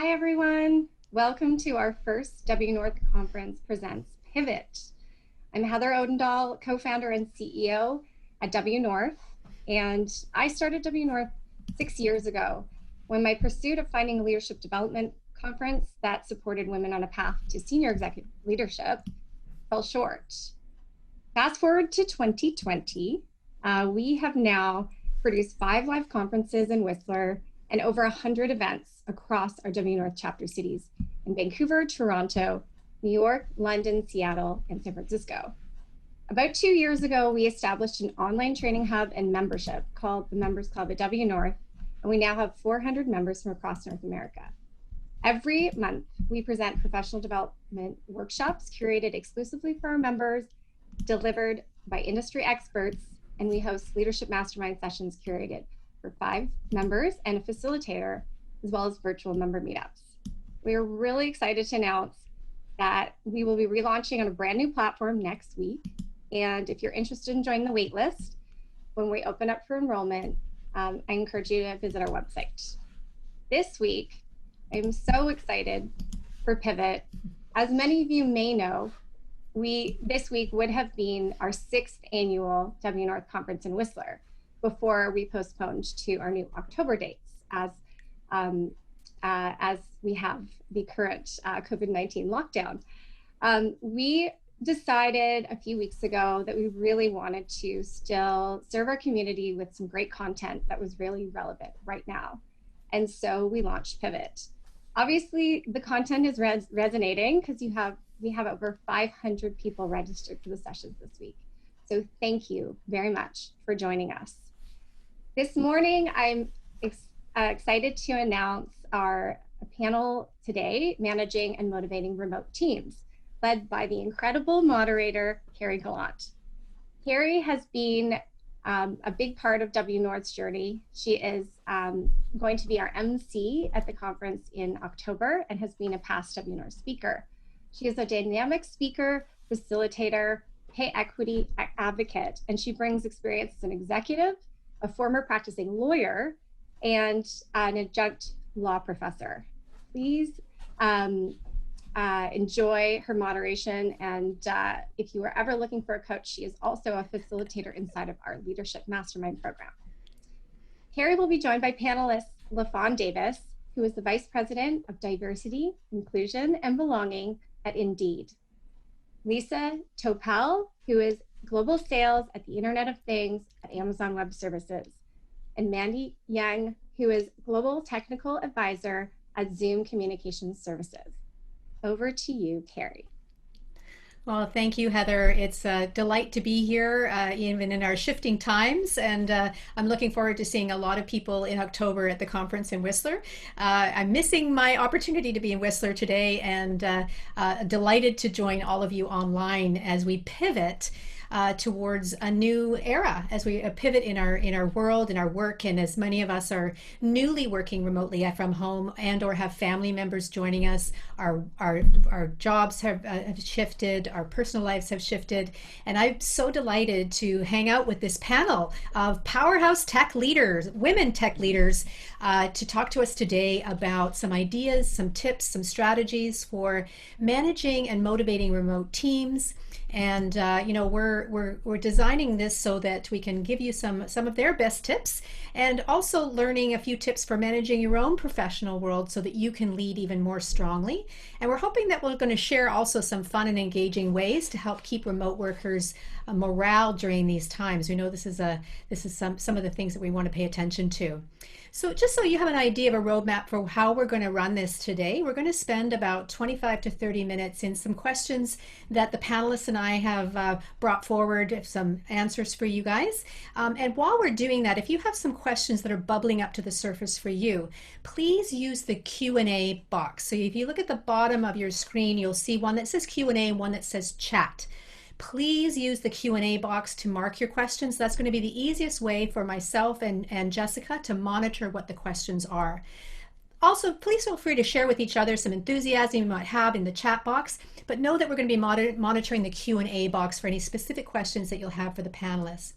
Hi, everyone. Welcome to our first WNORTH Conference Presents Pivot. I'm Heather Odendahl, co-founder and CEO at WNORTH, and I started WNORTH 6 years ago when my pursuit of finding a leadership development conference that supported women on a path to senior executive leadership fell short. Fast forward to 2020, we have now produced 5 live conferences in Whistler and over 100 events across our WNORTH chapter cities in Vancouver, Toronto, New York, London, Seattle, and San Francisco. About 2 years ago, we established an online training hub and membership called the Members Club at WNORTH, and we now have 400 members from across North America. Every month, we present professional development workshops curated exclusively for our members, delivered by industry experts, and we host leadership mastermind sessions curated for 5 members and a facilitator, as well as virtual member meetups. We are really excited to announce that we will be relaunching on a brand new platform next week. And if you're interested in joining the waitlist, when we open up for enrollment, I encourage you to visit our website. This week, I'm so excited for Pivot. As many of you may know, this week would have been our 6th annual WNORTH conference in Whistler before we postponed to our new October dates as we have the current COVID-19 lockdown. We decided a few weeks ago that we really wanted to still serve our community with some great content that was really relevant right now. And so we launched Pivot. Obviously, the content is resonating because we have over 500 people registered for the sessions this week. So thank you very much for joining us. This morning, I'm excited to announce our panel today, Managing and Motivating Remote Teams, led by the incredible moderator, Carrie Gallant. Carrie has been a big part of WNORTH's journey. She is going to be our MC at the conference in October and has been a past WNORTH speaker. She is a dynamic speaker, facilitator, pay equity advocate, and she brings experience as an executive, a former practicing lawyer, and an adjunct law professor. Please enjoy her moderation, and if you are ever looking for a coach, she is also a facilitator inside of our Leadership Mastermind program. Carrie will be joined by panelist LaFawn Davis, who is the Vice President of Diversity, Inclusion, and Belonging at Indeed. Lisa Topel, who is Global Sales at the Internet of Things at Amazon Web Services. And Mandy Young, who is Global Technical Advisor at Zoom Communications Services. Over to you, Carrie. Well, thank you, Heather. It's a delight to be here, even in our shifting times, and I'm looking forward to seeing a lot of people in October at the conference in Whistler. I'm missing my opportunity to be in Whistler today, and delighted to join all of you online as we pivot towards a new era, as we pivot in our world, in our work, and as many of us are newly working remotely from home and or have family members joining us. Our jobs have shifted, our personal lives have shifted, and I'm so delighted to hang out with this panel of powerhouse tech leaders, women tech leaders, to talk to us today about some ideas, some tips, some strategies for managing and motivating remote teams. And you know, we're designing this so that we can give you some of their best tips, and also learning a few tips for managing your own professional world so that you can lead even more strongly. And we're hoping that we're going to share also some fun and engaging ways to help keep remote workers morale during these times. We know this is some of the things that we want to pay attention to. So just so you have an idea of a roadmap for how we're going to run this today, we're going to spend about 25 to 30 minutes in some questions that the panelists and I have brought forward, some answers for you guys. And while we're doing that, if you have some questions that are bubbling up to the surface for you, please use the Q&A box. So if you look at the bottom of your screen, you'll see one that says Q&A and one that says chat. Please use the Q&A box to mark your questions. That's going to be the easiest way for myself and Jessica to monitor what the questions are. Also, please feel free to share with each other some enthusiasm you might have in the chat box, but know that we're going to be monitoring the Q&A box for any specific questions that you'll have for the panelists.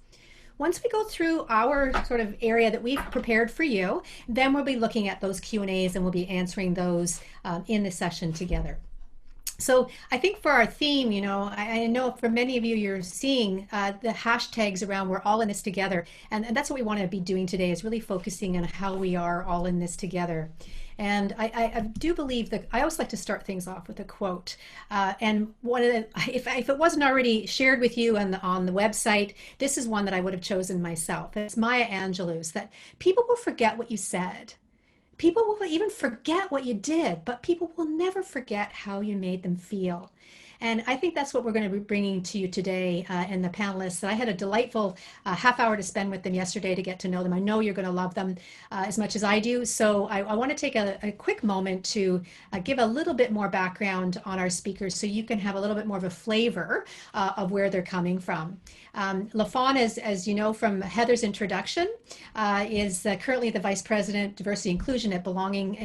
Once we go through our sort of area that we've prepared for you, then we'll be looking at those Q&As and we'll be answering those in the session together. So I think for our theme, I know for many of you, you're seeing the hashtags around we're all in this together. And that's what we want to be doing today is really focusing on how we are all in this together. And I do believe that I always like to start things off with a quote. And one of the, if it wasn't already shared with you on the website, this is one that I would have chosen myself. It's Maya Angelou's that people will forget what you said. People will even forget what you did, but people will never forget how you made them feel. And I think that's what we're going to be bringing to you today in the panelists. I had a delightful half hour to spend with them yesterday to get to know them. I know you're going to love them as much as I do. So I want to take a quick moment to give a little bit more background on our speakers so you can have a little bit more of a flavor of where they're coming from. LaFawn, as you know from Heather's introduction, is currently the Vice President Diversity Inclusion at Belonging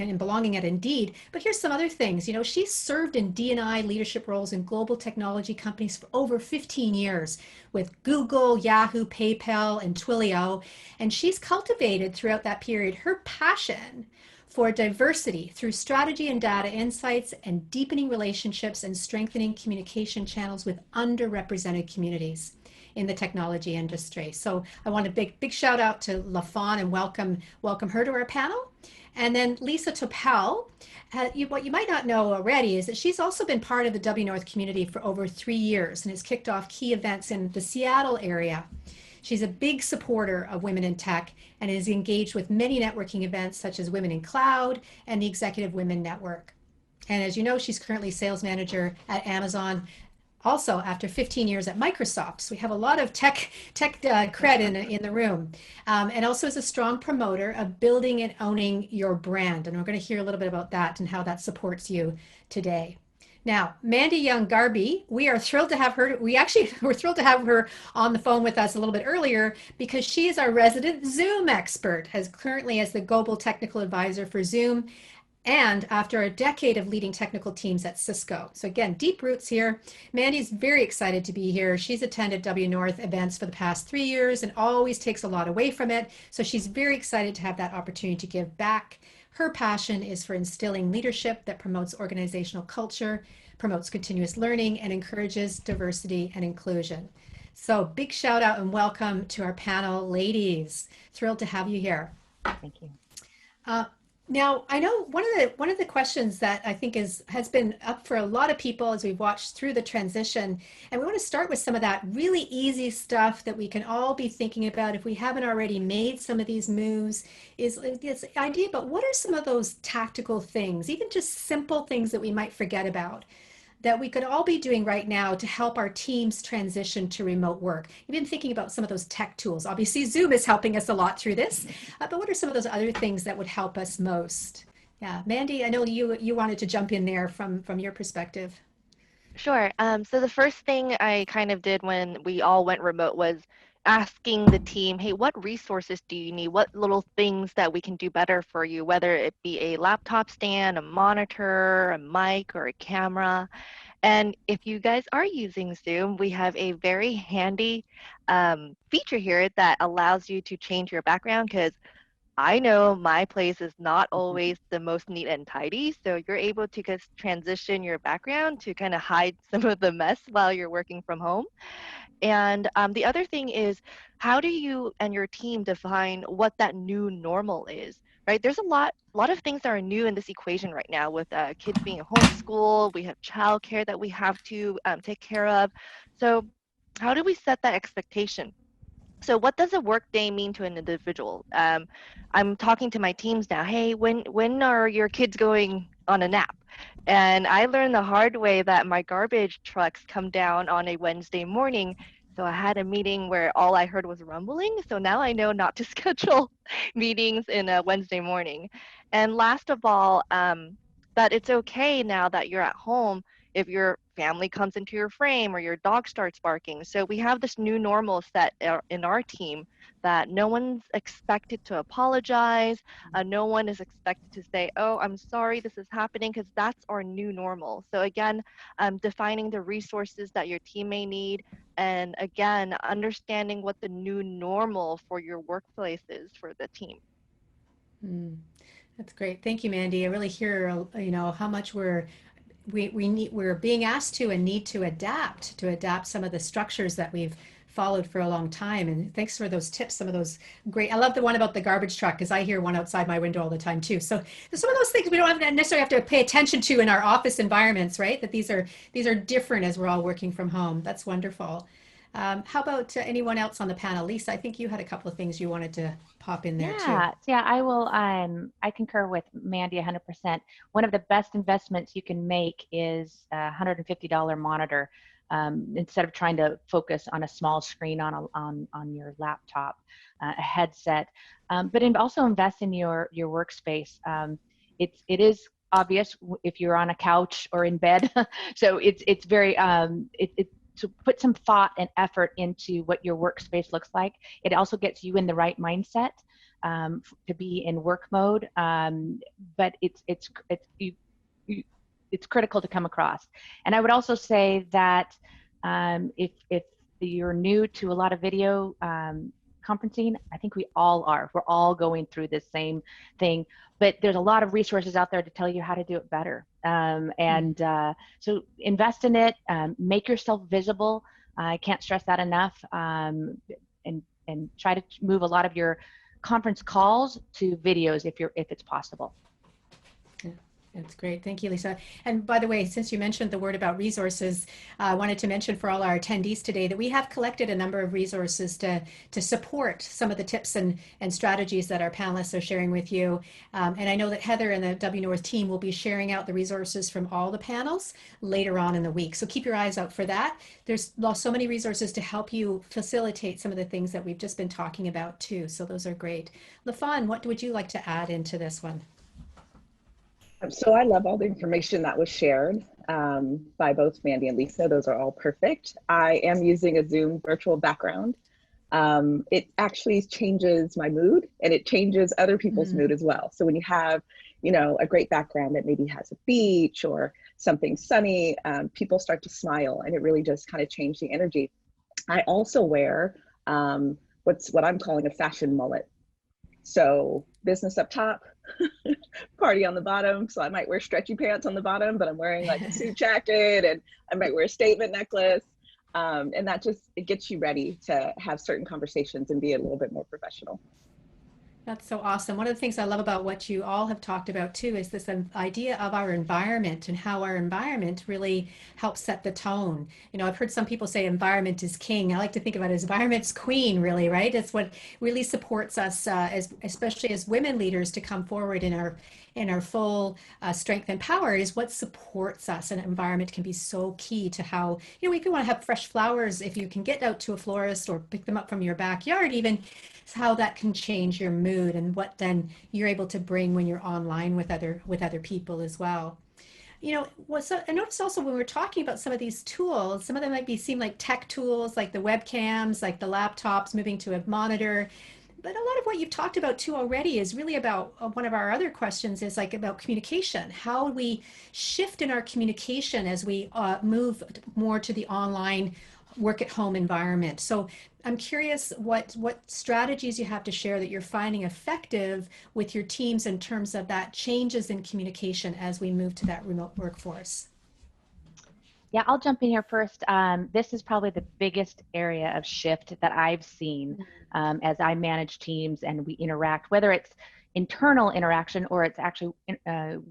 at Indeed. But here's some other things. She's served in D&I leadership roles in global technology companies for over 15 years with Google, Yahoo, PayPal, and Twilio. And she's cultivated throughout that period her passion for diversity through strategy and data insights and deepening relationships and strengthening communication channels with underrepresented communities in the technology industry. So I want a big shout out to LaFawn and welcome her to our panel. And then Lisa Topel, what you might not know already is that she's also been part of the WNORTH community for over 3 years and has kicked off key events in the Seattle area. She's a big supporter of women in tech and is engaged with many networking events such as Women in Cloud and the Executive Women Network. And as you know, she's currently sales manager at Amazon, also after 15 years at Microsoft. So we have a lot of tech cred in the room. And also is a strong promoter of building and owning your brand. And we're going to hear a little bit about that and how that supports you today. Now, Mandy Young-Garby, we are thrilled to have her. We're thrilled to have her on the phone with us a little bit earlier because she is our resident Zoom expert, currently as the Global Technical Advisor for Zoom, and after a decade of leading technical teams at Cisco. So again, deep roots here. Mandy's very excited to be here. She's attended WNORTH events for the past 3 years and always takes a lot away from it. So she's very excited to have that opportunity to give back. Her passion is for instilling leadership that promotes organizational culture, promotes continuous learning, and encourages diversity and inclusion. So big shout out and welcome to our panel, ladies. Thrilled to have you here. Thank you. Now, I know one of the questions that I think has been up for a lot of people as we've watched through the transition, and we want to start with some of that really easy stuff that we can all be thinking about if we haven't already made some of these moves, is this idea about what are some of those tactical things, even just simple things that we might forget about, that we could all be doing right now to help our teams transition to remote work. You've been thinking about some of those tech tools. Obviously, Zoom is helping us a lot through this, but what are some of those other things that would help us most? Yeah, Mandy, I know you wanted to jump in there from your perspective. Sure. So the first thing I kind of did when we all went remote was asking the team, hey, what resources do you need? What little things that we can do better for you, whether it be a laptop stand, a monitor, a mic, or a camera. And if you guys are using Zoom, we have a very handy feature here that allows you to change your background because I know my place is not always the most neat and tidy, so you're able to just transition your background to kind of hide some of the mess while you're working from home. And the other thing is, how do you and your team define what that new normal is, right? There's a lot of things that are new in this equation right now with kids being homeschooled. We have childcare that we have to take care of. So how do we set that expectation? So what does a work day mean to an individual? I'm talking to my teams now. Hey, when are your kids going on a nap? And I learned the hard way that my garbage trucks come down on a Wednesday morning. So I had a meeting where all I heard was rumbling. So now I know not to schedule meetings in a Wednesday morning. And last of all, that it's okay now that you're at home if your family comes into your frame or your dog starts barking. So we have this new normal set in our team that no one's expected to apologize. No one is expected to say, oh, I'm sorry this is happening, because that's our new normal. So again, defining the resources that your team may need, and again, understanding what the new normal for your workplace is for the team. Mm, that's great. Thank you, Mandy. I really hear, how much we're being asked to and need to adapt some of the structures that we've followed for a long time. And thanks for those tips. Some of those great. I love the one about the garbage truck because I hear one outside my window all the time too. So there's some of those things we don't necessarily have to pay attention to in our office environments, right? That these are different as we're all working from home. That's wonderful. How about anyone else on the panel? Lisa, I think you had a couple of things you wanted to pop in there too. Yeah, I will. I concur with Mandy 100%. One of the best investments you can make is a $150 monitor, instead of trying to focus on a small screen on your laptop, a headset. But also invest in your workspace. It is obvious if you're on a couch or in bed, so it's very to put some thought and effort into what your workspace looks like. It also gets you in the right mindset to be in work mode, but it's critical to come across. And I would also say that if you're new to a lot of video conferencing, I think we all are. We're all going through this same thing, but there's a lot of resources out there to tell you how to do it better. So invest in it, make yourself visible. I can't stress that enough. And try to move a lot of your conference calls to videos if it's possible. That's great. Thank you, Lisa. And by the way, since you mentioned the word about resources, I wanted to mention for all our attendees today that we have collected a number of resources to support some of the tips and strategies that our panelists are sharing with you. And I know that Heather and the WNORTH team will be sharing out the resources from all the panels later on in the week. So keep your eyes out for that. There's so many resources to help you facilitate some of the things that we've just been talking about too. So those are great. LaFawn, what would you like to add into this one? So I love all the information that was shared by both Mandy and Lisa. Those are all perfect. I am using a Zoom virtual background. It actually changes my mood and it changes other people's mood as well. So when you have, a great background that maybe has a beach or something sunny, people start to smile and it really does kind of change the energy. I also wear what I'm calling a fashion mullet. So business up top, party on the bottom. So I might wear stretchy pants on the bottom, but I'm wearing like a suit jacket, and I might wear a statement necklace. And that it gets you ready to have certain conversations and be a little bit more professional. That's so awesome. One of the things I love about what you all have talked about too is this idea of our environment and how our environment really helps set the tone. I've heard some people say environment is king. I like to think about it as environment's queen, really, right? It's what really supports us, especially as women leaders, to come forward in our full strength and power is what supports us. And environment can be so key to how, if you want to have fresh flowers, if you can get out to a florist or pick them up from your backyard, even how that can change your mood and what then you're able to bring when you're online with other people as well. I noticed also when we're talking about some of these tools, some of them seem like tech tools, like the webcams, like the laptops, moving to a monitor. But a lot of what you've talked about too already is really about one of our other questions is like about communication. How we shift in our communication as we move more to the online work at home environment. So I'm curious what strategies you have to share that you're finding effective with your teams in terms of that changes in communication as we move to that remote workforce. Yeah, I'll jump in here first. This is probably the biggest area of shift that I've seen as I manage teams and we interact, whether it's internal interaction or it's actually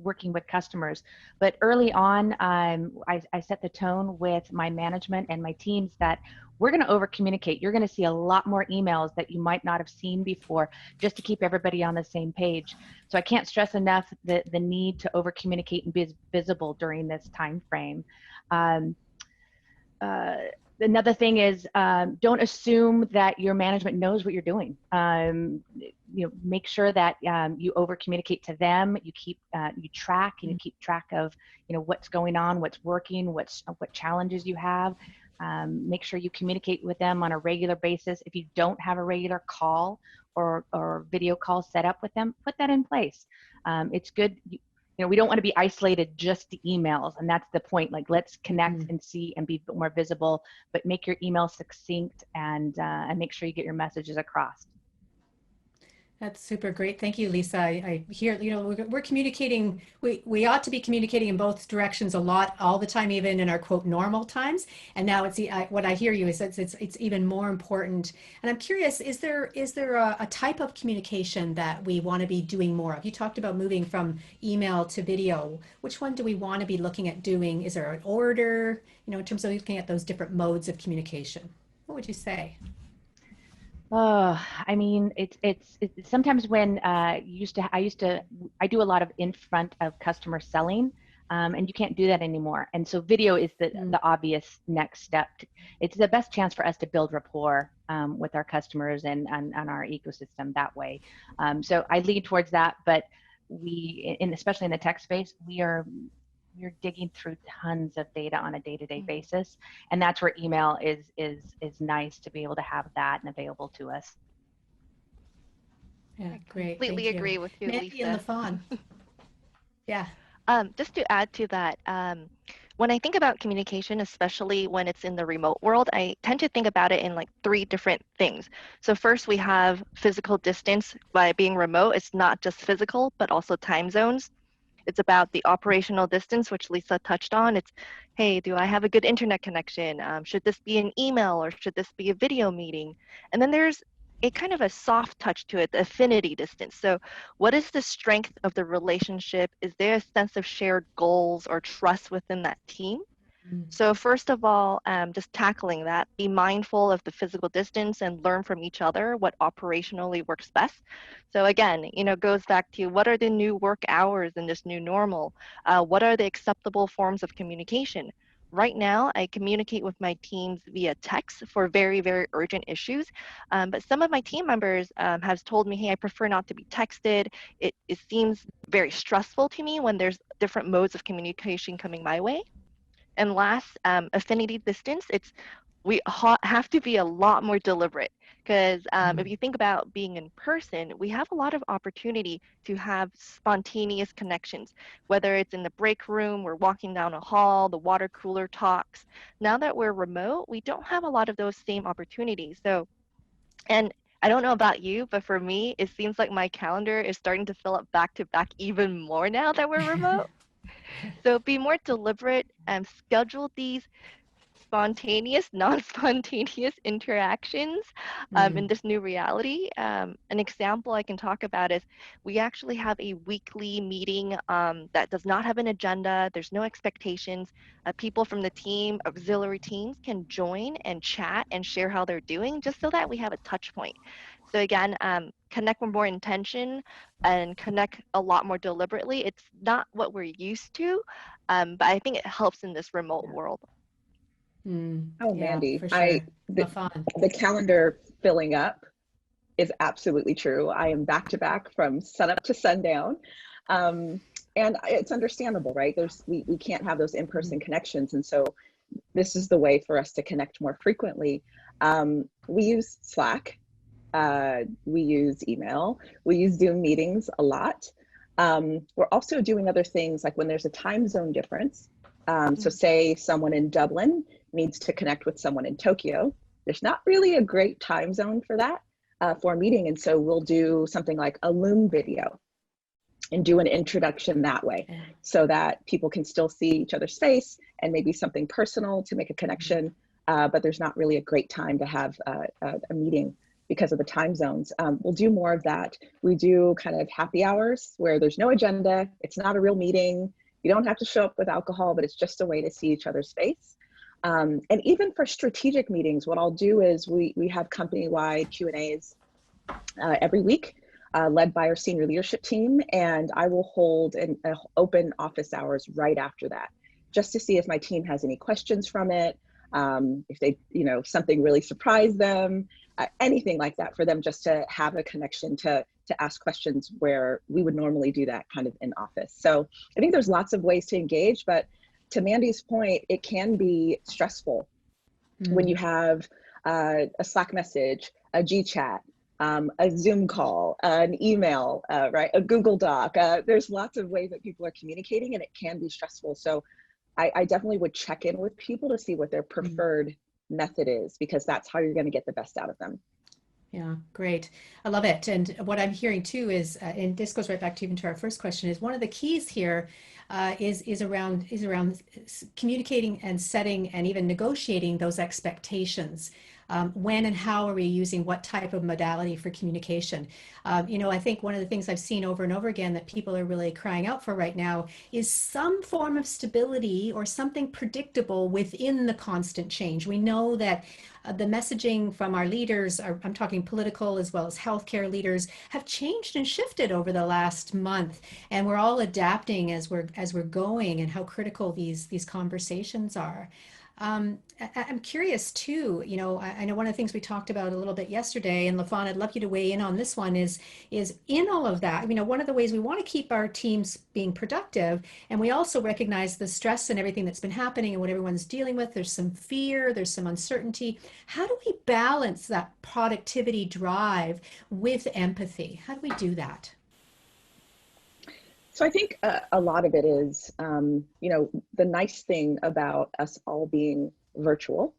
working with customers. But early on, I set the tone with my management and my teams that we're going to over communicate. You're going to see a lot more emails that you might not have seen before, just to keep everybody on the same page. So I can't stress enough the need to over communicate and be visible during this time frame. Another thing is don't assume that your management knows what you're doing. Make sure that you over communicate to them. You keep you track and you keep track of what's going on, what's working, what challenges you have. Make sure you communicate with them on a regular basis. If you don't have a regular call or video call set up with them, put that in place. It's good. we don't want to be isolated just to emails, and that's the point. Like, let's connect and see and be more visible, but make your email succinct and make sure you get your messages across. That's super great. Thank you, Lisa. I hear, we're communicating, we ought to be communicating in both directions a lot, all the time, even in our quote normal times. And now what I hear you is it's even more important. And I'm curious, is there a type of communication that we want to be doing more of? You talked about moving from email to video. Which one do we want to be looking at doing? Is there an order, in terms of looking at those different modes of communication? What would you say? Oh, I mean, it's sometimes when I do a lot of in front of customer selling, and you can't do that anymore. And so video is the obvious next step. It's the best chance for us to build rapport with our customers and our ecosystem that way. So I lead towards that, but especially in the tech space, we're digging through tons of data on a day-to-day basis, and that's where email is nice to be able to have that and available to us. Yeah, great. Completely agree with you, Mandy Lisa. and LaFawn. Yeah. Just to add to that, when I think about communication, especially when it's in the remote world, I tend to think about it in like 3 different things. So first, we have physical distance. By being remote, it's not just physical, but also time zones. It's about the operational distance, which Lisa touched on. It's, hey, do I have a good internet connection? Should this be an email or should this be a video meeting? And then there's a kind of a soft touch to it, the affinity distance. So what is the strength of the relationship? Is there a sense of shared goals or trust within that team? So first of all, just tackling that, be mindful of the physical distance and learn from each other what operationally works best. So again, goes back to what are the new work hours in this new normal? What are the acceptable forms of communication? Right now, I communicate with my teams via text for very, very urgent issues. But some of my team members have told me, hey, I prefer not to be texted. It seems very stressful to me when there's different modes of communication coming my way. And last, affinity distance, we have to be a lot more deliberate because if you think about being in person, we have a lot of opportunity to have spontaneous connections, whether it's in the break room, we're walking down a hall, the water cooler talks. Now that we're remote, we don't have a lot of those same opportunities. So, and I don't know about you, but for me, it seems like my calendar is starting to fill up back to back even more now that we're remote. So be more deliberate and schedule these spontaneous, non-spontaneous interactions in this new reality. An example I can talk about is we actually have a weekly meeting that does not have an agenda. There's no expectations. People from the team, auxiliary teams can join and chat and share how they're doing just so that we have a touch point. So again, connect with more intention and connect a lot more deliberately. It's not what we're used to, but I think it helps in this remote world. Oh, yeah, Mandy, for sure. the calendar filling up is absolutely true. I am back to back from sunup to sundown. And it's understandable, right? We can't have those in-person connections. And so this is the way for us to connect more frequently. We use Slack, we use email, we use Zoom meetings a lot. We're also doing other things like when there's a time zone difference. So say someone in Dublin needs to connect with someone in Tokyo. There's not really a great time zone for that, for a meeting. And so we'll do something like a Loom video and do an introduction that way so that people can still see each other's face and maybe something personal to make a connection. But there's not really a great time to have a meeting because of the time zones. We'll do more of that. We do kind of happy hours where there's no agenda. It's not a real meeting. You don't have to show up with alcohol, but it's just a way to see each other's face. And even for strategic meetings, what I'll do is we have company-wide Q&As every week, led by our senior leadership team, and I will hold an open office hours right after that, just to see if my team has any questions from it, if they, something really surprised them, anything like that, for them just to have a connection to ask questions where we would normally do that kind of in office. So I think there's lots of ways to engage, but to Mandy's point, it can be stressful when you have a Slack message, a G chat, a Zoom call, an email, right, a Google Doc. There's lots of ways that people are communicating, and it can be stressful. So I definitely would check in with people to see what their preferred method is, because that's how you're going to get the best out of them. Yeah, great. I love it. And what I'm hearing too is, and this goes right back to even to our first question, is one of the keys here is around communicating and setting and even negotiating those expectations. When and how are we using what type of modality for communication? I think one of the things I've seen over and over again that people are really crying out for right now is some form of stability or something predictable within the constant change. We know that the messaging from our leaders, I'm talking political as well as healthcare leaders, have changed and shifted over the last month, and we're all adapting as we're going, and how critical these conversations are. I'm curious too, I know one of the things we talked about a little bit yesterday, and LaFawn, I'd love you to weigh in on this one, is in all of that, one of the ways we want to keep our teams being productive, and we also recognize the stress and everything that's been happening and what everyone's dealing with. There's some fear, there's some uncertainty. How do we balance that productivity drive with empathy? How do we do that? So I think a lot of it is, the nice thing about us all being virtual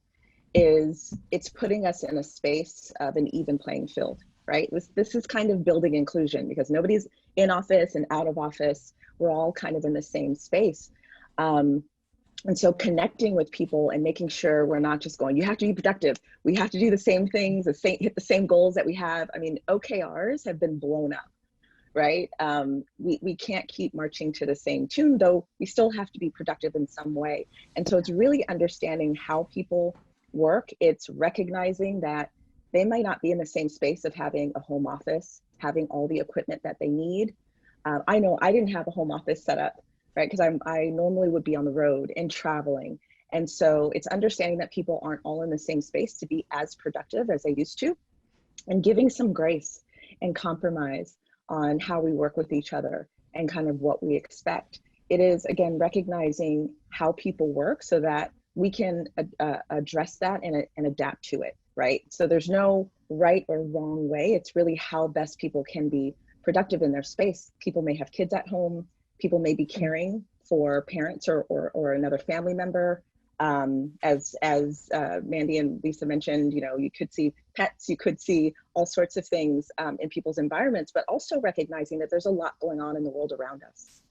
is it's putting us in a space of an even playing field, right? This is kind of building inclusion, because nobody's in office and out of office. We're all kind of in the same space. And so connecting with people and making sure we're not just going, you have to be productive. We have to do the same things, hit the same goals that we have. I mean, OKRs have been blown up. Right? We can't keep marching to the same tune, though we still have to be productive in some way. And so it's really understanding how people work. It's recognizing that they might not be in the same space of having a home office, having all the equipment that they need. I know I didn't have a home office set up, right? Because I normally would be on the road and traveling. And so it's understanding that people aren't all in the same space to be as productive as they used to, and giving some grace and compromise on how we work with each other and kind of what we expect. It is, again, recognizing how people work so that we can address that and adapt to it, right? So there's no right or wrong way. It's really how best people can be productive in their space. People may have kids at home. People may be caring for parents or another family member. As Mandy and Lisa mentioned, you could see pets, you could see all sorts of things in people's environments, but also recognizing that there's a lot going on in the world around us,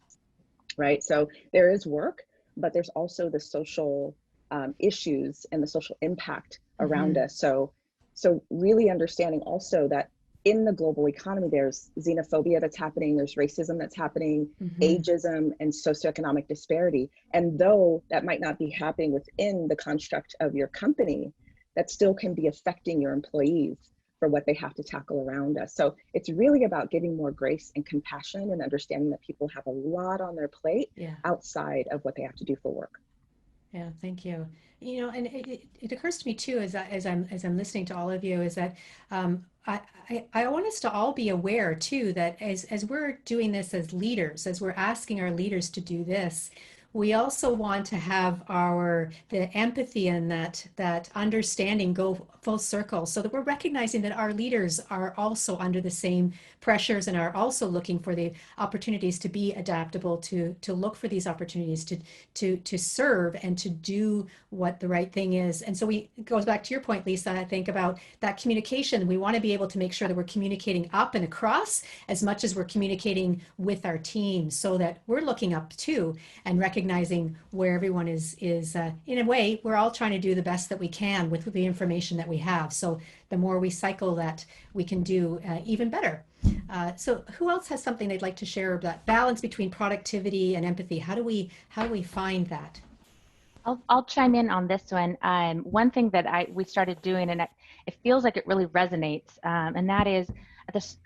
right? So there is work, but there's also the social issues and the social impact around us. So really understanding also that in the global economy, there's xenophobia that's happening, there's racism that's happening, ageism and socioeconomic disparity. And though that might not be happening within the construct of your company, that still can be affecting your employees for what they have to tackle around us. So it's really about giving more grace and compassion and understanding that people have a lot on their plate outside of what they have to do for work. Yeah, thank you. And it occurs to me too, as I'm listening to all of you, is that I want us to all be aware too that as we're doing this as leaders, as we're asking our leaders to do this, we also want to have the empathy and that understanding go full circle, so that we're recognizing that our leaders are also under the same pressures and are also looking for the opportunities to be adaptable, to look for these opportunities to serve and to do what the right thing is. And so it goes back to your point, Lisa, I think, about that communication. We want to be able to make sure that we're communicating up and across as much as we're communicating with our team, so that we're looking up too and recognizing where everyone is in a way, we're all trying to do the best that we can with the information that we have. So the more we cycle that, we can do even better. So who else has something they'd like to share, that balance between productivity and empathy? How do we find that? I'll chime in on this one. One thing that we started doing, and it feels like it really resonates, and that is this.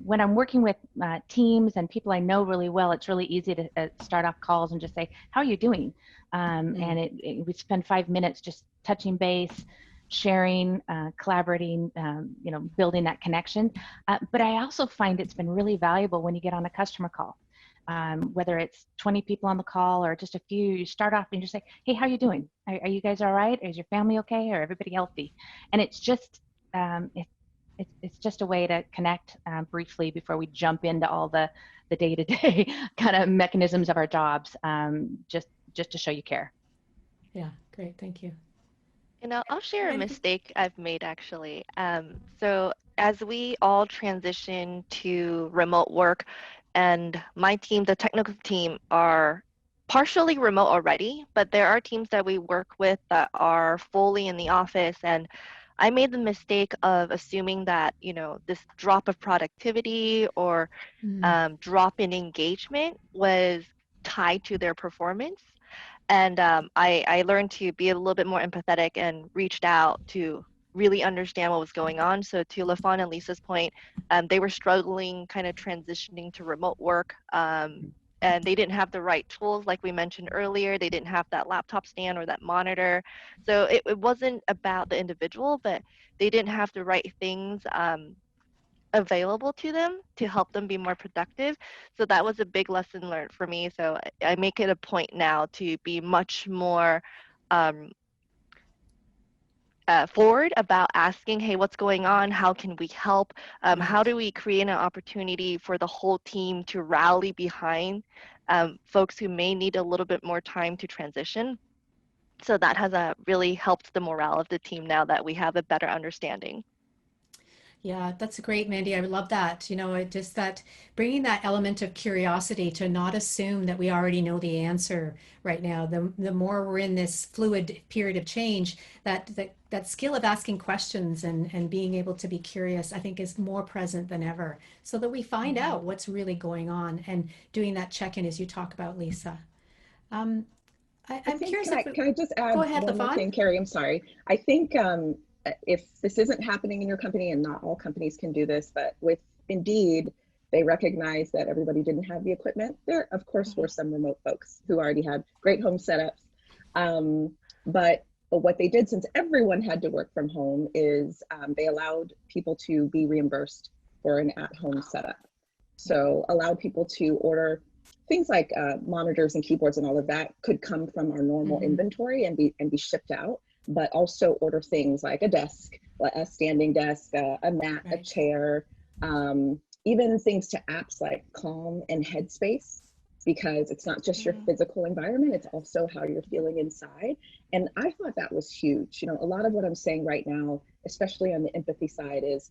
When I'm working with teams and people I know really well, it's really easy to start off calls and just say, "How are you doing?" And we spend 5 minutes just touching base, sharing, collaborating, building that connection. But I also find it's been really valuable when you get on a customer call. Whether it's 20 people on the call or just a few, you start off and just say, "Hey, how are you doing? Are you guys all right? Is your family okay? Or everybody healthy?" And it's just, it's just a way to connect briefly before we jump into all the day-to-day kind of mechanisms of our jobs, just to show you care. Yeah, great, thank you. You know, I'll share a Mandy? mistake I've made actually. So as we all transition to remote work, and my team, the technical team, are partially remote already, but there are teams that we work with that are fully in the office. And I made the mistake of assuming that, you know, this drop of productivity or drop in engagement was tied to their performance. And I learned to be a little bit more empathetic and reached out to really understand what was going on. So to LaFawn and Lisa's point, they were struggling kind of transitioning to remote work. And they didn't have the right tools, like we mentioned earlier. They didn't have that laptop stand or that monitor. So it wasn't about the individual, but they didn't have the right things available to them to help them be more productive. So that was a big lesson learned for me. So I make it a point now to be much more um, forward about asking, hey, what's going on? How can we help? How do we create an opportunity for the whole team to rally behind folks who may need a little bit more time to transition? So that has really helped the morale of the team now that we have a better understanding. Yeah, that's great, Mandy. I love that. It just that bringing that element of curiosity to not assume that we already know the answer right now. The more we're in this fluid period of change, that skill of asking questions and being able to be curious, I think, is more present than ever, so that we find out what's really going on and doing that check-in as you talk about, Lisa. I'm curious Can I just add go ahead, one more LaFawn. thing, Carrie? I'm sorry. I think if this isn't happening in your company, and not all companies can do this, but with Indeed, they recognize that everybody didn't have the equipment. There, of course, were some remote folks who already had great home setups. But what they did, since everyone had to work from home, is they allowed people to be reimbursed for an at-home setup. So allowed people to order things like monitors and keyboards and all of that could come from our normal inventory and be shipped out, but also order things like a desk, a standing desk, a mat, a chair, even things to apps like Calm and Headspace, because it's not just your physical environment, it's also how you're feeling inside. And I thought that was huge. A lot of what I'm saying right now, especially on the empathy side, is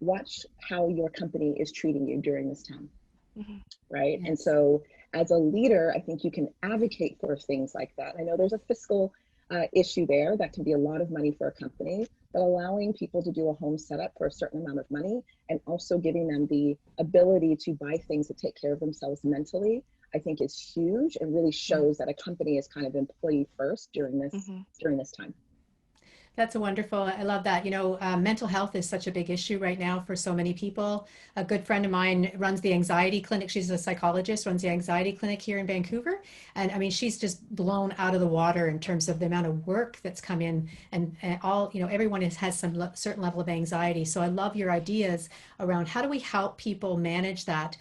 watch how your company is treating you during this time. Right. Yes. And so as a leader, I think you can advocate for things like that. I know there's a fiscal issue there that can be a lot of money for a company, but allowing people to do a home setup for a certain amount of money and also giving them the ability to buy things to take care of themselves mentally, I think is huge and really shows that a company is kind of employee first during this time. That's wonderful. I love that. Mental health is such a big issue right now for so many people. A good friend of mine runs the anxiety clinic. She's a psychologist, runs the anxiety clinic here in Vancouver. And I mean, she's just blown out of the water in terms of the amount of work that's come in, and all, everyone has some certain level of anxiety. So I love your ideas around how do we help people manage that?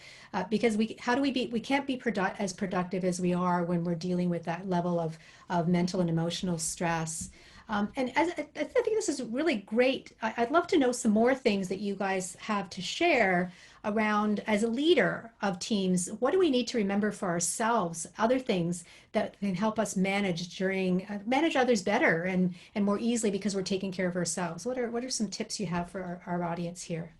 Because we can't be as productive as we are when we're dealing with that level of mental and emotional stress. And I think this is really great. I'd love to know some more things that you guys have to share around, as a leader of teams, what do we need to remember for ourselves, other things that can help us manage others better and more easily because we're taking care of ourselves. What are some tips you have for our audience here?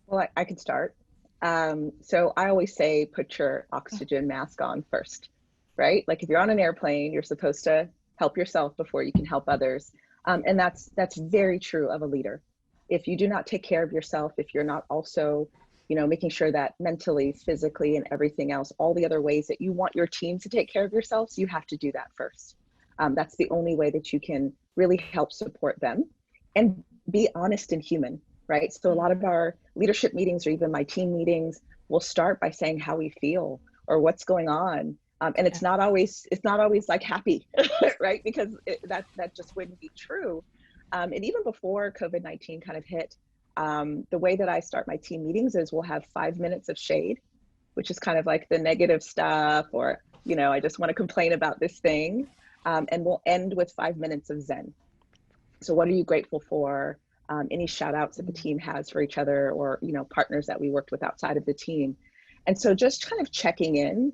Well, I can start. So I always say, put your oxygen mask on first, right? Like if you're on an airplane, you're supposed to help yourself before you can help others. And that's very true of a leader. If you do not take care of yourself, if you're not also, making sure that mentally, physically, and everything else, all the other ways that you want your team to take care of yourselves, you have to do that first. That's the only way that you can really help support them and be honest and human, right? So a lot of our leadership meetings or even my team meetings will start by saying how we feel or what's going on. And it's not always like happy, right? Because that just wouldn't be true. And even before COVID-19 kind of hit, the way that I start my team meetings is we'll have 5 minutes of shade, which is kind of like the negative stuff, or, I just want to complain about this thing. And we'll end with 5 minutes of Zen. So what are you grateful for? any shout outs that the team has for each other, or, partners that we worked with outside of the team. And so just kind of checking in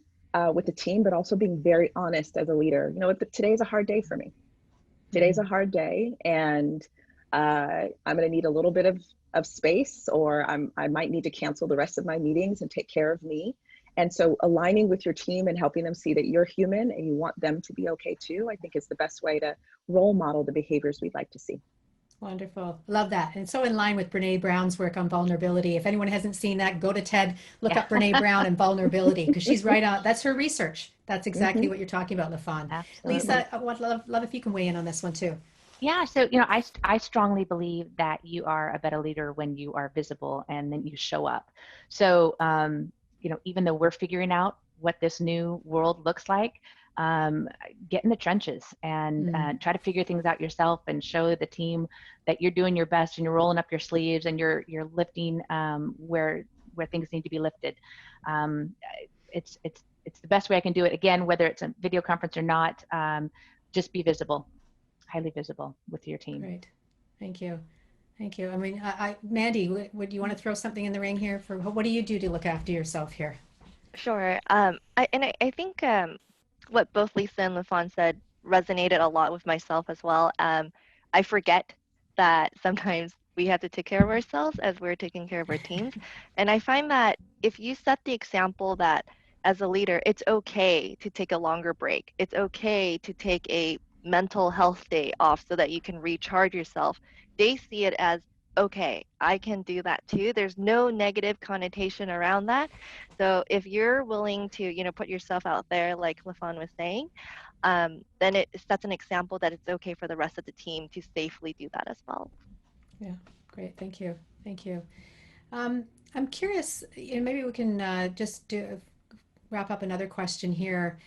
with the team, but also being very honest as a leader. Today's a hard day for me. Today's a hard day, and I'm going to need a little bit of space, or I might need to cancel the rest of my meetings and take care of me. And so aligning with your team and helping them see that you're human and you want them to be okay too, I think is the best way to role model the behaviors we'd like to see. Wonderful. Love that. And so in line with Brene Brown's work on vulnerability. If anyone hasn't seen that, go to TED, look up Brene Brown and vulnerability, because she's right on. That's her research. That's exactly what you're talking about, LaFawn. Absolutely. Lisa, I would love if you can weigh in on this one too. Yeah, so I strongly believe that you are a better leader when you are visible and then you show up. So even though we're figuring out what this new world looks like, get in the trenches and try to figure things out yourself, and show the team that you're doing your best and you're rolling up your sleeves and you're lifting where things need to be lifted. It's the best way I can do it. Again, whether it's a video conference or not, just be visible. Highly visible with your team. Great. Thank you. Thank you. I mean, Mandy, would you want to throw something in the ring here? For what do you do to look after yourself here? Sure. I think what both Lisa and LaFawn said resonated a lot with myself as well. I forget that sometimes we have to take care of ourselves as we're taking care of our teams. And I find that if you set the example that as a leader, it's okay to take a longer break. It's okay to take a mental health day off so that you can recharge yourself. They see it as, okay, I can do that too. There's no negative connotation around that. So if you're willing to, put yourself out there, like LaFawn was saying, then it sets an example that it's okay for the rest of the team to safely do that as well. Yeah, great. Thank you. Thank you. I'm curious, maybe we can just wrap up another question here.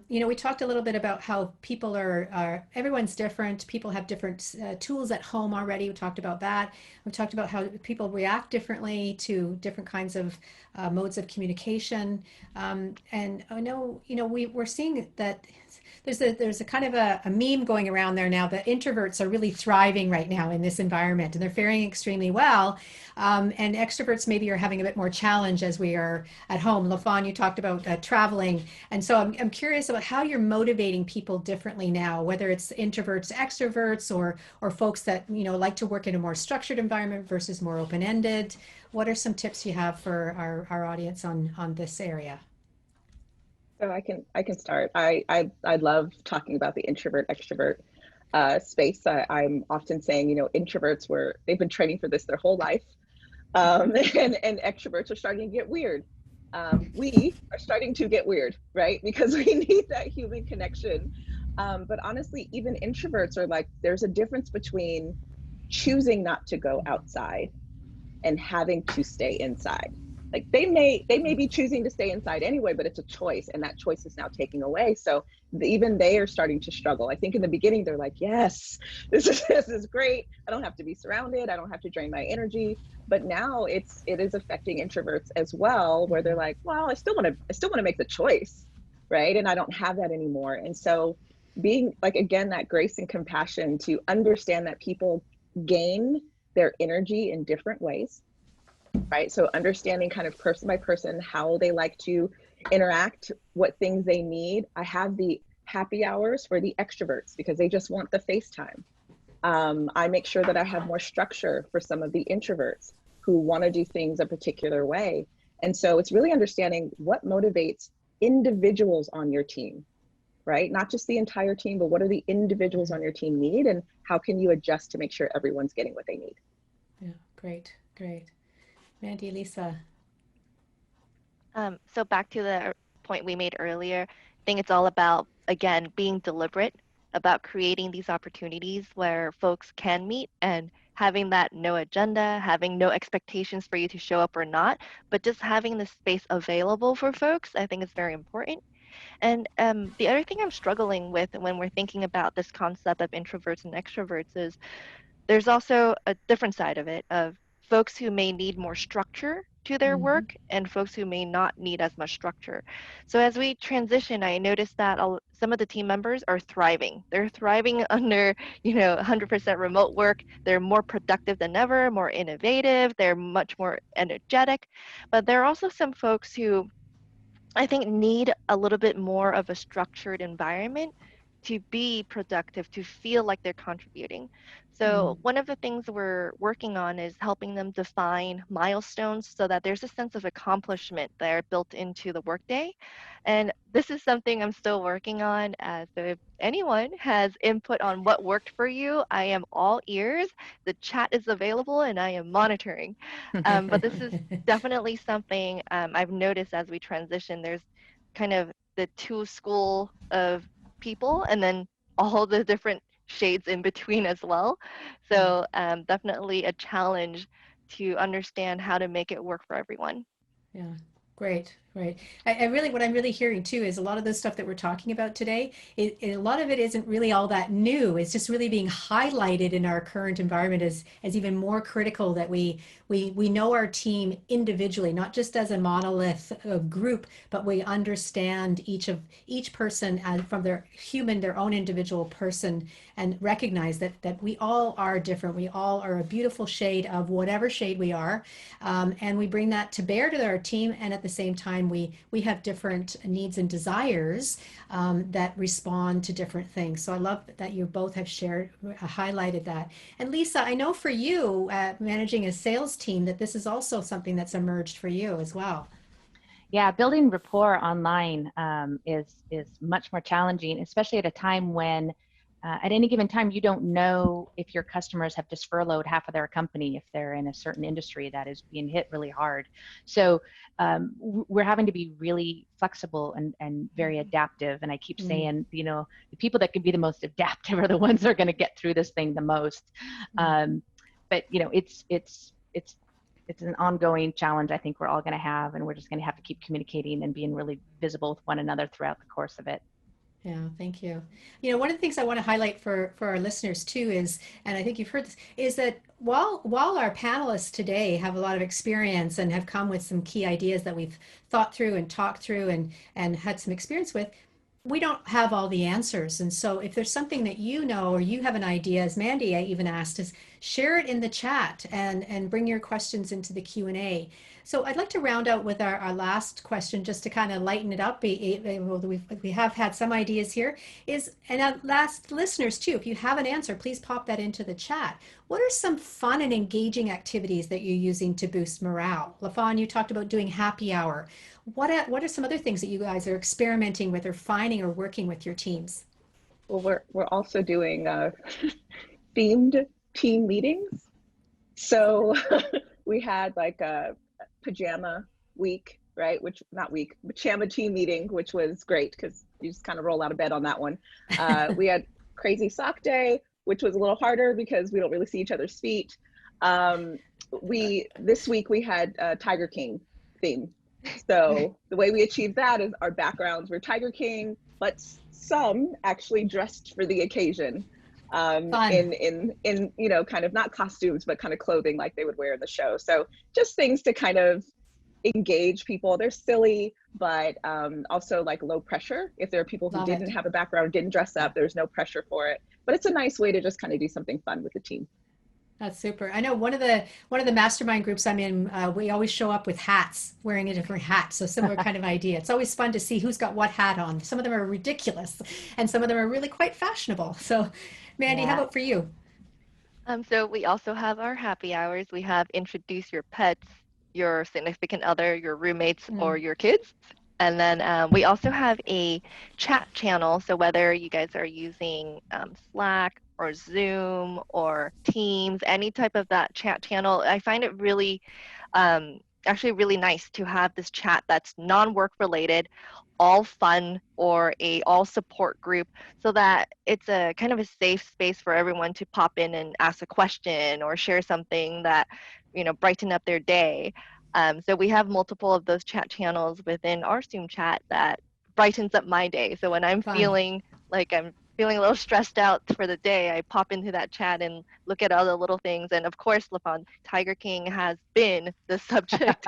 We talked a little bit about how people everyone's different. People have different tools at home already. We talked about that. We talked about how people react differently to different kinds of modes of communication. And I know, we're seeing that there's a kind of a meme going around there now that introverts are really thriving right now in this environment, and they're faring extremely well. And extroverts maybe are having a bit more challenge as we are at home. LaFawn, you talked about traveling. And so I'm curious about how you're motivating people differently now, whether it's introverts, extroverts, or folks that, like to work in a more structured environment versus more open-ended. What are some tips you have for our audience on this area? So I can start. I love talking about the introvert extrovert space. I'm often saying, introverts they've been training for this their whole life, and extroverts are starting to get weird. We are starting to get weird, right? Because we need that human connection. But honestly, even introverts are like, there's a difference between choosing not to go outside and having to stay inside. Like they may be choosing to stay inside anyway, but it's a choice, and that choice is now taken away. So even they are starting to struggle. I think in the beginning they're like, yes, this is great. I don't have to be surrounded. I don't have to drain my energy. But now it is affecting introverts as well, where they're like, well, I still want to make the choice, right? And I don't have that anymore. And so being like, again, that grace and compassion to understand that people gain their energy in different ways. Right. So understanding kind of person by person, how they like to interact, what things they need. I have the happy hours for the extroverts because they just want the FaceTime. I make sure that I have more structure for some of the introverts who want to do things a particular way. And so it's really understanding what motivates individuals on your team, right? Not just the entire team, but what do the individuals on your team need, and how can you adjust to make sure everyone's getting what they need? Yeah, great. Mandy, Lisa. So back to the point we made earlier, I think it's all about, again, being deliberate about creating these opportunities where folks can meet, and having that no agenda, having no expectations for you to show up or not, but just having the space available for folks, I think is very important. And the other thing I'm struggling with when we're thinking about this concept of introverts and extroverts is there's also a different side of it, of folks who may need more structure to their work and folks who may not need as much structure. So as we transition, I noticed that some of the team members are thriving. They're thriving under, 100% remote work. They're more productive than ever, more innovative. They're much more energetic. But there are also some folks who I think need a little bit more of a structured environment to be productive, to feel like they're contributing. So one of the things we're working on is helping them define milestones so that there's a sense of accomplishment there built into the workday. And this is something I'm still working on. So if anyone has input on what worked for you, I am all ears. The chat is available and I am monitoring. But this is definitely something I've noticed as we transition. There's kind of the two school of people and then all the different shades in between as well. So definitely a challenge to understand how to make it work for everyone. Yeah, great, great. I really, what I'm really hearing too is a lot of the stuff that we're talking about today, a lot of it isn't really all that new. It's just really being highlighted in our current environment as even more critical that we know our team individually, not just as a monolith group, but we understand each person as from their their own individual person, and recognize that we all are different. We all are a beautiful shade of whatever shade we are, and we bring that to bear to our team. And at the same time, we have different needs and desires that respond to different things. So I love that you both have highlighted that. And Lisa, I know for you, managing a sales team, that this is also something that's emerged for you as well. Yeah, building rapport online is much more challenging, especially at a time when at any given time, you don't know if your customers have just furloughed half of their company if they're in a certain industry that is being hit really hard. So we're having to be really flexible and very adaptive. And I keep saying, the people that can be the most adaptive are the ones that are going to get through this thing the most. But it's an ongoing challenge I think we're all going to have, and we're just going to have to keep communicating and being really visible with one another throughout the course of it. Yeah, thank you. One of the things I want to highlight for our listeners too is, and I think you've heard this, is that while our panelists today have a lot of experience and have come with some key ideas that we've thought through and talked through and had some experience with, we don't have all the answers. And so if there's something that or you have an idea, as Mandy I even asked, is share it in the chat and bring your questions into the Q&A. So I'd like to round out with our last question, just to kind of lighten it up. We have had some ideas here. And last, listeners too, if you have an answer, please pop that into the chat. What are some fun and engaging activities that you're using to boost morale? LaFawn, you talked about doing happy hour. What are some other things that you guys are experimenting with or finding or working with your teams? Well, we're also doing themed team meetings. So we had like a pajama week, right? Pajama team meeting, which was great because you just kind of roll out of bed on that one. We had crazy sock day, which was a little harder because we don't really see each other's feet. This week we had Tiger King theme. So the way we achieved that is our backgrounds were Tiger King, but some actually dressed for the occasion. In kind of not costumes, but kind of clothing like they would wear in the show. So just things to kind of engage people. They're silly, but also like low pressure. If there are people who didn't have a background, didn't dress up, there's no pressure for it. But it's a nice way to just kind of do something fun with the team. That's super. I know one of the mastermind groups I'm in, we always show up with hats, wearing a different hat. So similar kind of idea. It's always fun to see who's got what hat on. Some of them are ridiculous and some of them are really quite fashionable. So Mandy, how about for you? So we also have our happy hours. We have introduce your pets, your significant other, your roommates, or your kids. And then we also have a chat channel. So whether you guys are using Slack or Zoom or Teams, any type of that chat channel, I find it really, actually really nice to have this chat that's non-work related, all fun, or a all support group, so that it's a kind of a safe space for everyone to pop in and ask a question or share something that, brighten up their day. So we have multiple of those chat channels within our Zoom chat that brightens up my day. So when I'm feeling like I'm feeling a little stressed out for the day, I pop into that chat and look at all the little things. And of course, LaFon, Tiger King has been the subject.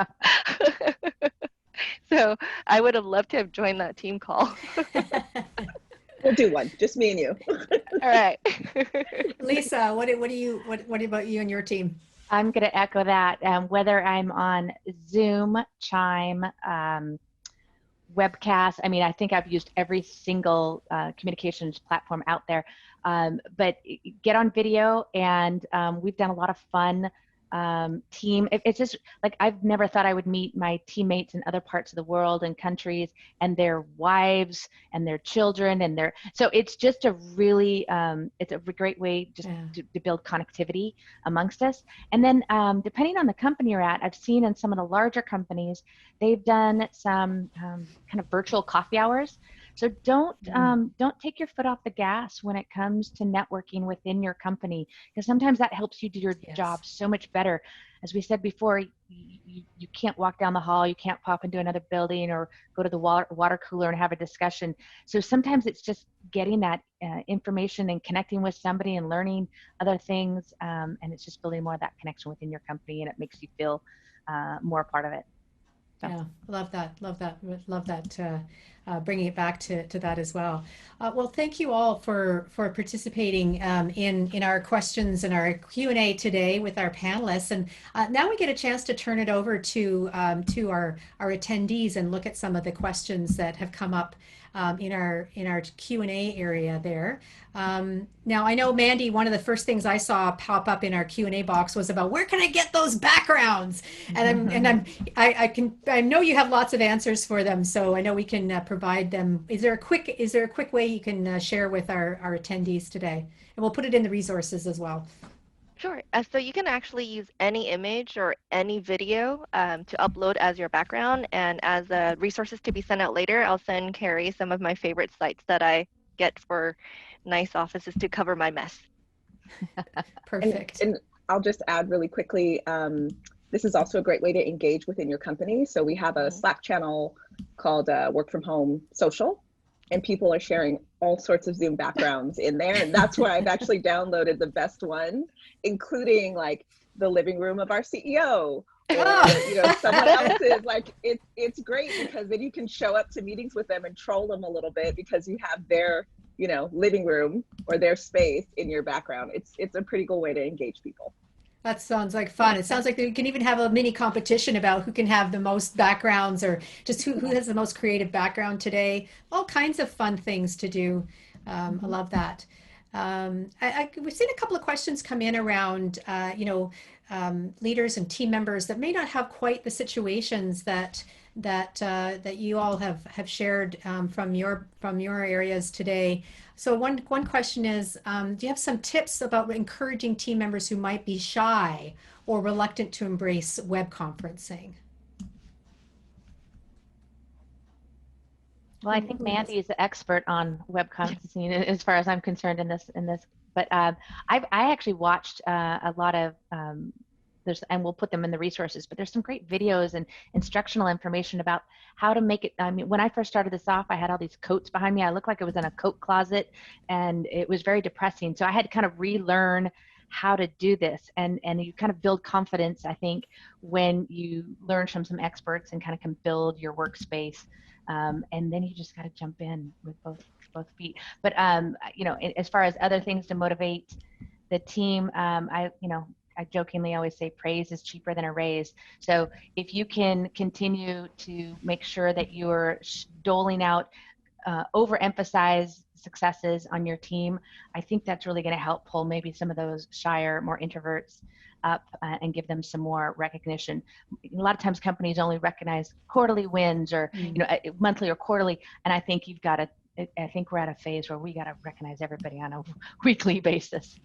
So I would have loved to have joined that team call. We'll do one, just me and you. All right. Lisa, what about you and your team? I'm going to echo that. Whether I'm on Zoom, Chime, Webcast, I mean, I think I've used every single communications platform out there. But get on video, and we've done a lot of fun team. It's just like, I've never thought I would meet my teammates in other parts of the world and countries, and their wives and their children, and so it's just a really it's a great way just to build connectivity amongst us. And then depending on the company you're at, I've seen in some of the larger companies, they've done some kind of virtual coffee hours. So don't take your foot off the gas when it comes to networking within your company, because sometimes that helps you do your job so much better. As we said before, you can't walk down the hall, you can't pop into another building or go to the water cooler and have a discussion. So sometimes it's just getting that information and connecting with somebody and learning other things, and it's just building more of that connection within your company, and it makes you feel more a part of it. So. Yeah, love that. Bringing it back to that as well. Well, thank you all for participating in our questions and our Q&A today with our panelists. And now we get a chance to turn it over to our attendees and look at some of the questions that have come up in our Q&A area there. Now, I know, Mandy, one of the first things I saw pop up in our Q&A box was about where can I get those backgrounds? And I know you have lots of answers for them, so I know we can provide them. Is there a quick way you can share with our attendees today? And we'll put it in the resources as well. Sure. So you can actually use any image or any video to upload as your background. And as resources to be sent out later, I'll send Carrie some of my favorite sites that I get for nice offices to cover my mess. Perfect. And I'll just add really quickly, this is also a great way to engage within your company. So we have a Slack channel called Work From Home Social, and people are sharing all sorts of Zoom backgrounds in there. And that's where I've actually downloaded the best one, including like the living room of our CEO, or someone else's. Like it's great, because then you can show up to meetings with them and troll them a little bit, because you have their living room or their space in your background. It's a pretty cool way to engage people. That sounds like fun. It sounds like you can even have a mini competition about who can have the most backgrounds, or just who has the most creative background today. All kinds of fun things to do. I love that. We've seen a couple of questions come in around, leaders and team members that may not have quite the situations that you all have shared from your areas today. So one question is, do you have some tips about encouraging team members who might be shy or reluctant to embrace web conferencing? Well, I think Mandy is the expert on web conferencing as far as I'm concerned in this. But I actually watched a lot of and we'll put them in the resources, but there's some great videos and instructional information about how to make it. I mean, when I first started this off, I had all these coats behind me. I looked like I was in a coat closet, and it was very depressing. So I had to kind of relearn how to do this, and you kind of build confidence, I think, when you learn from some experts and kind of can build your workspace. And then you just got to jump in with both feet. But as far as other things to motivate the team, I jokingly always say praise is cheaper than a raise. So if you can continue to make sure that you're doling out overemphasize successes on your team, I think that's really going to help pull maybe some of those shyer, more introverts up and give them some more recognition. A lot of times companies only recognize quarterly wins or monthly or quarterly, and I think I think we're at a phase where we got to recognize everybody on a weekly basis.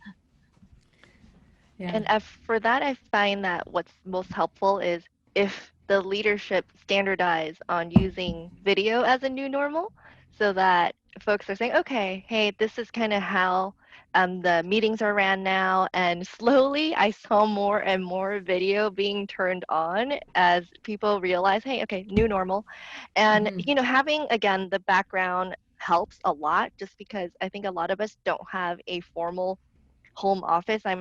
Yeah. And for that, I find that what's most helpful is if the leadership standardize on using video as a new normal, so that folks are saying, okay, hey, this is kind of how the meetings are ran now. And slowly I saw more and more video being turned on as people realize, hey, okay, new normal. And, having, again, the background helps a lot, just because I think a lot of us don't have a formal home office. I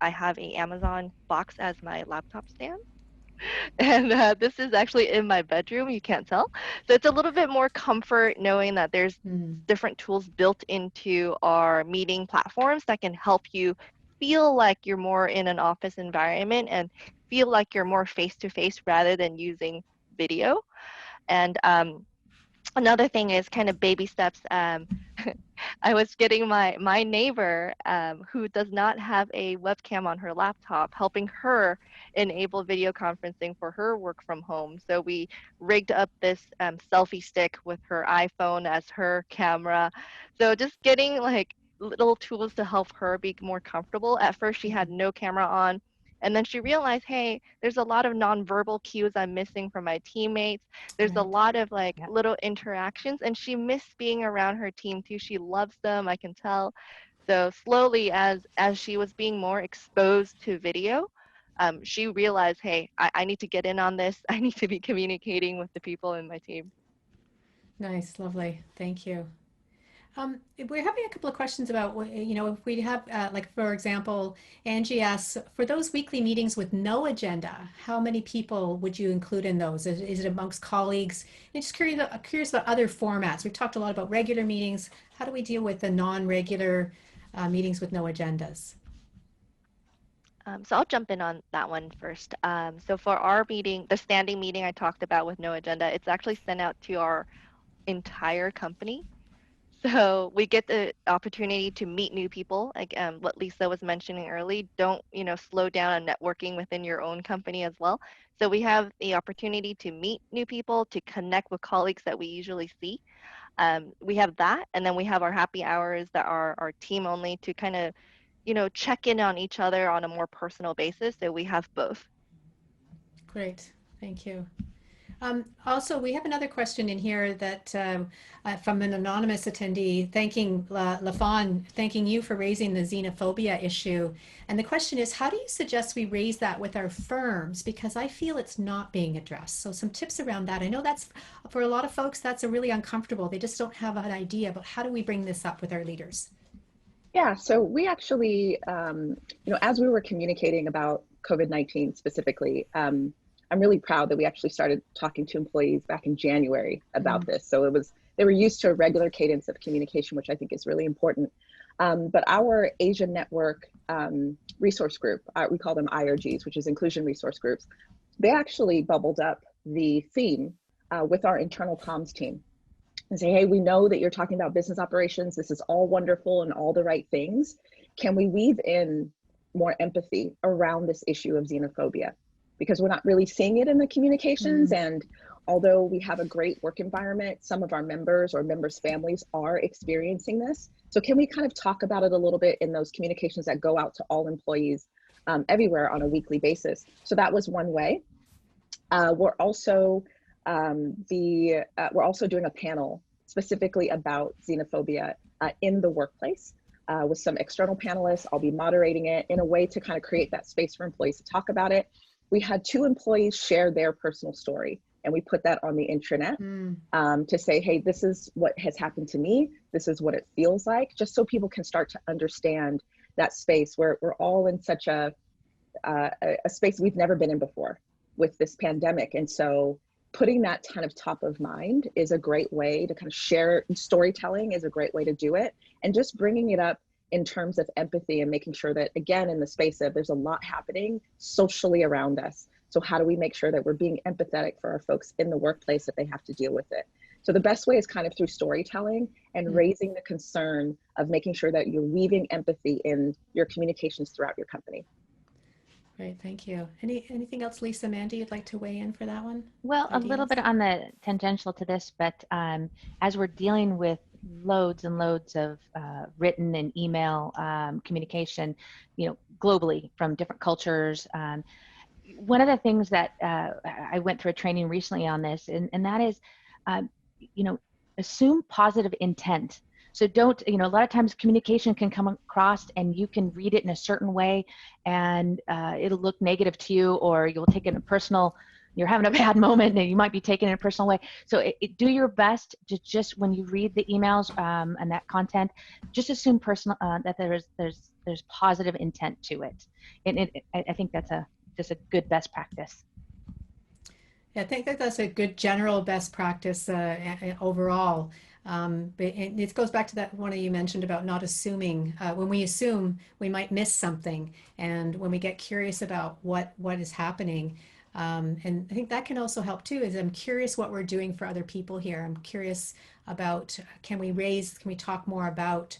have a Amazon box as my laptop stand. And this is actually in my bedroom. You can't tell. So it's a little bit more comfort knowing that there's Mm. different tools built into our meeting platforms that can help you feel like you're more in an office environment and feel like you're more face to face rather than using video. And another thing is kind of baby steps. I was getting my neighbor who does not have a webcam on her laptop, helping her enable video conferencing for her work from home. So we rigged up this selfie stick with her iPhone as her camera. So just getting like little tools to help her be more comfortable. At first, she had no camera on. And then she realized, hey, there's a lot of nonverbal cues I'm missing from my teammates. There's a Right. lot of like Yep. little interactions, and she missed being around her team too. She loves them, I can tell. So slowly, as she was being more exposed to video, she realized, hey, I need to get in on this. I need to be communicating with the people in my team. Nice, lovely. Thank you. We're having a couple of questions about, if we have, like, for example, Angie asks, for those weekly meetings with no agenda, how many people would you include in those? Is it amongst colleagues? And just curious about other formats. We've talked a lot about regular meetings. How do we deal with the non-regular meetings with no agendas? So I'll jump in on that one first. So for our meeting, the standing meeting I talked about with no agenda, it's actually sent out to our entire company. So we get the opportunity to meet new people, like what Lisa was mentioning early. Don't, slow down on networking within your own company as well. So we have the opportunity to meet new people, to connect with colleagues that we usually see. We have that, and then we have our happy hours that are our team only to kind of, check in on each other on a more personal basis. So we have both. Great, thank you. Also, we have another question in here that from an anonymous attendee, thanking LaFawn, thanking you for raising the xenophobia issue. And the question is, how do you suggest we raise that with our firms? Because I feel it's not being addressed. So some tips around that. I know that's, for a lot of folks, that's a really uncomfortable. They just don't have an idea about how do we bring this up with our leaders? Yeah, so we actually, as we were communicating about COVID-19 specifically, I'm really proud that we actually started talking to employees back in January about this. So they were used to a regular cadence of communication, which I think is really important. But our Asian Network resource group, we call them IRGs, which is Inclusion Resource Groups, they actually bubbled up the theme with our internal comms team and say, hey, we know that you're talking about business operations. This is all wonderful and all the right things. Can we weave in more empathy around this issue of xenophobia? Because we're not really seeing it in the communications. And although we have a great work environment, some of our members or members' families are experiencing this. So can we kind of talk about it a little bit in those communications that go out to all employees everywhere on a weekly basis? So that was one way. We're also doing a panel specifically about xenophobia in the workplace with some external panelists. I'll be moderating it in a way to kind of create that space for employees to talk about it. We had 2 employees share their personal story, and we put that on the intranet to say, hey, this is what has happened to me. This is what it feels like, just so people can start to understand that space where we're all in such a space we've never been in before with this pandemic. And so putting that kind of top of mind is a great way to kind of share. Storytelling is a great way to do it, and just bringing it up in terms of empathy and making sure that, again, in the space of there's a lot happening socially around us. So how do we make sure that we're being empathetic for our folks in the workplace that they have to deal with it? So the best way is kind of through storytelling and raising the concern of making sure that you're weaving empathy in your communications throughout your company. Great, thank you. Anything else, Lisa, Mandy, you'd like to weigh in for that one? Well, a little bit on the tangential to this, but as we're dealing with loads and loads of written and email communication, globally from different cultures. One of the things that I went through a training recently on this, and that is, assume positive intent. So don't, a lot of times communication can come across and you can read it in a certain way and it'll look negative to you, or you'll take it in a personal you're having a bad moment and you might be taking it in a personal way. So do your best to just, when you read the emails and that content, just assume personal that there's positive intent to it. And I think that's just a good best practice. Yeah, I think that that's a good general best practice overall. But it goes back to that one that you mentioned about not assuming. When we assume, we might miss something, and when we get curious about what is happening, and I think that can also help too. Is I'm curious what we're doing for other people here. I'm curious about can we talk more about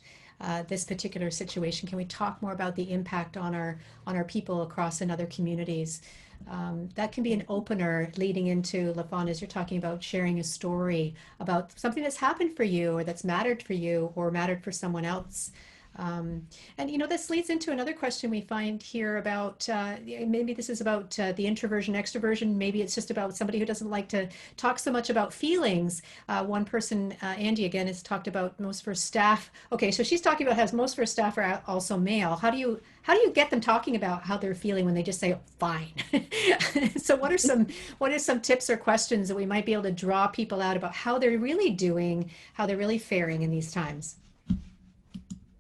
this particular situation? Can we talk more about the impact on our people across in other communities? That can be an opener leading into, LaFawn, as you're talking about sharing a story about something that's happened for you or that's mattered for you or mattered for someone else. And this leads into another question we find here about maybe this is about the introversion, extroversion. Maybe it's just about somebody who doesn't like to talk so much about feelings. One person, Andy, again, has talked about most of her staff. Okay, so she's talking about how most of her staff are also male. How do you get them talking about how they're feeling when they just say, oh, fine? So what are some tips or questions that we might be able to draw people out about how they're really doing, how they're really faring in these times?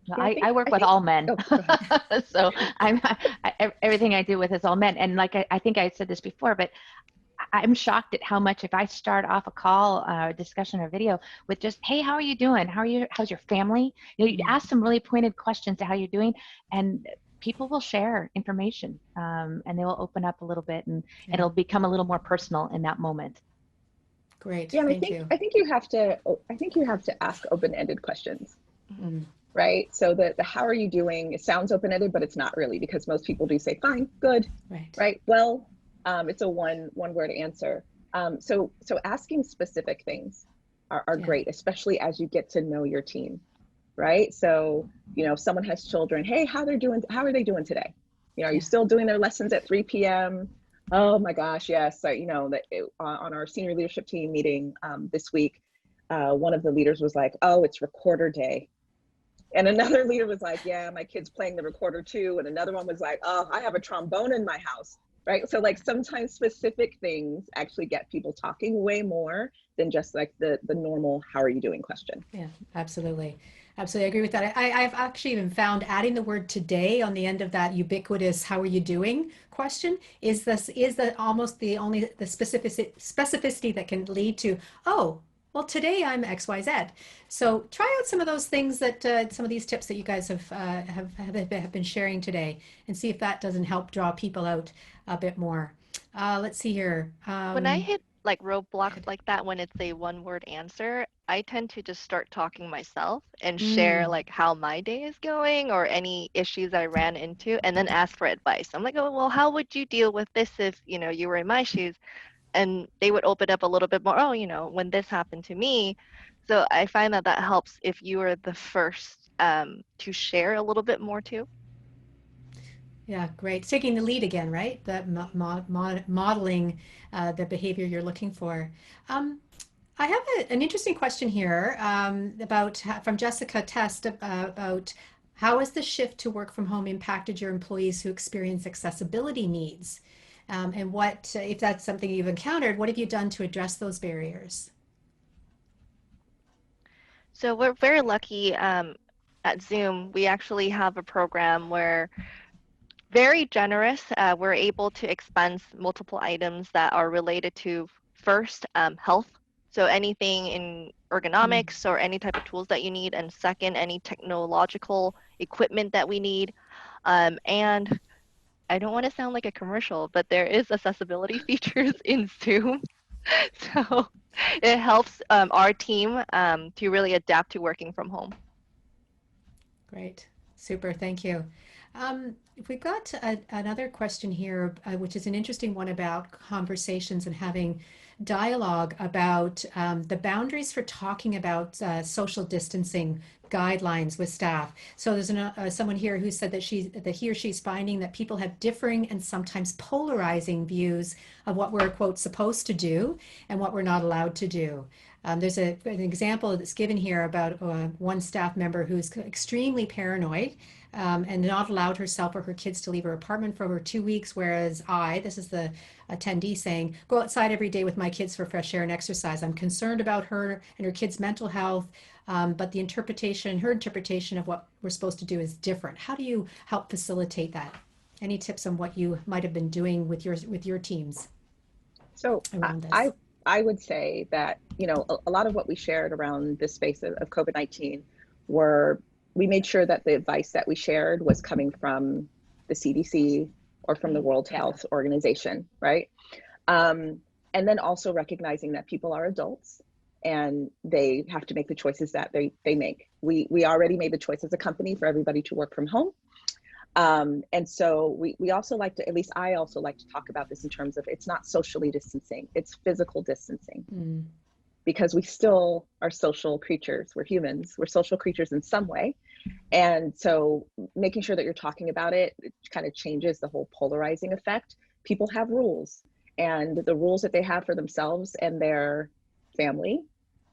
Yeah, I work with all men. Oh, so everything I do with is all men. And like, I think I said this before, but I'm shocked at how much, if I start off a call, discussion or video with just, hey, how are you doing? How's your family? You ask some really pointed questions to how you're doing, and people will share information, and they will open up a little bit, and it'll become a little more personal in that moment. Great. Yeah, and Thank you. I think you have to ask open-ended questions. Mm-hmm. Right? So the how are you doing? It sounds open-ended, but it's not really, because most people do say fine, good, right? Well, it's a one-word answer. So asking specific things are great, especially as you get to know your team, right? So if someone has children, hey, how are they doing today? Are you still doing their lessons at 3 p.m.? Oh my gosh, yes. On our senior leadership team meeting this week, one of the leaders was like, oh, it's recorder day. And another leader was like, yeah, my kid's playing the recorder too. And another one was like, oh, I have a trombone in my house, right? So like sometimes specific things actually get people talking way more than just like the normal, how are you doing question. Yeah, absolutely. Absolutely. I agree with that. I've actually even found adding the word today on the end of that ubiquitous, how are you doing question is almost the only specificity that can lead to, oh, well, today I'm XYZ. So try out some of those things that some of these tips that you guys have been sharing today, and see if that doesn't help draw people out a bit more. Let's see here. When I hit like roadblocks like that, when it's a one-word answer, I tend to just start talking myself and share like how my day is going or any issues I ran into, and then ask for advice. I'm like, oh, well, how would you deal with this if you were in my shoes? And they would open up a little bit more, oh, when this happened to me. So I find that helps if you are the first to share a little bit more too. Yeah, great. Taking the lead again, right? That modeling the behavior you're looking for. I have an interesting question here from Jessica Test about how has the shift to work from home impacted your employees who experience accessibility needs? And what, if that's something you've encountered, what have you done to address those barriers? So we're very lucky at Zoom. We actually have a program where very generous. We're able to expense multiple items that are related to first, health. So anything in ergonomics or any type of tools that you need, and second, any technological equipment that we need. And I don't want to sound like a commercial, but there is accessibility features in Zoom. So it helps our team to really adapt to working from home. Great. Super. Thank you. We've got another question here, which is an interesting one about conversations and having dialogue about the boundaries for talking about social distancing guidelines with staff. So there's someone here who said that he or she's finding that people have differing and sometimes polarizing views of what we're, quote, supposed to do and what we're not allowed to do. There's an example that's given here about one staff member who's extremely paranoid and not allowed herself or her kids to leave her apartment for over 2 weeks, whereas this is the attendee saying, go outside every day with my kids for fresh air and exercise. I'm concerned about her and her kids' mental health, but her interpretation of what we're supposed to do is different. How do you help facilitate that? Any tips on what you might have been doing with your teams? So around this? I would say that, a lot of what we shared around this space of COVID-19 we made sure that the advice that we shared was coming from the CDC or from the World Health Organization, right? And then also recognizing that people are adults and they have to make the choices that they make. We already made the choice as a company for everybody to work from home. And so we also like to, at least I also like to talk about this in terms of, it's not socially distancing, it's physical distancing. Because we still are social creatures. We're humans. We're social creatures in some way. And so making sure that you're talking about it kind of changes the whole polarizing effect. People have rules, and the rules that they have for themselves and their family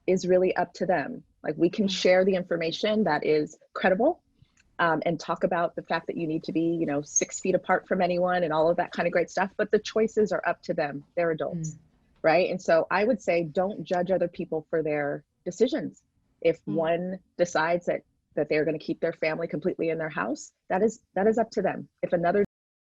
is really up to them. Like, we can share the information that is credible and talk about the fact that you need to be, 6 feet apart from anyone and all of that kind of great stuff. But the choices are up to them. They're adults. Right. And so I would say, don't judge other people for their decisions. If one decides that they're going to keep their family completely in their house, that is up to them. If another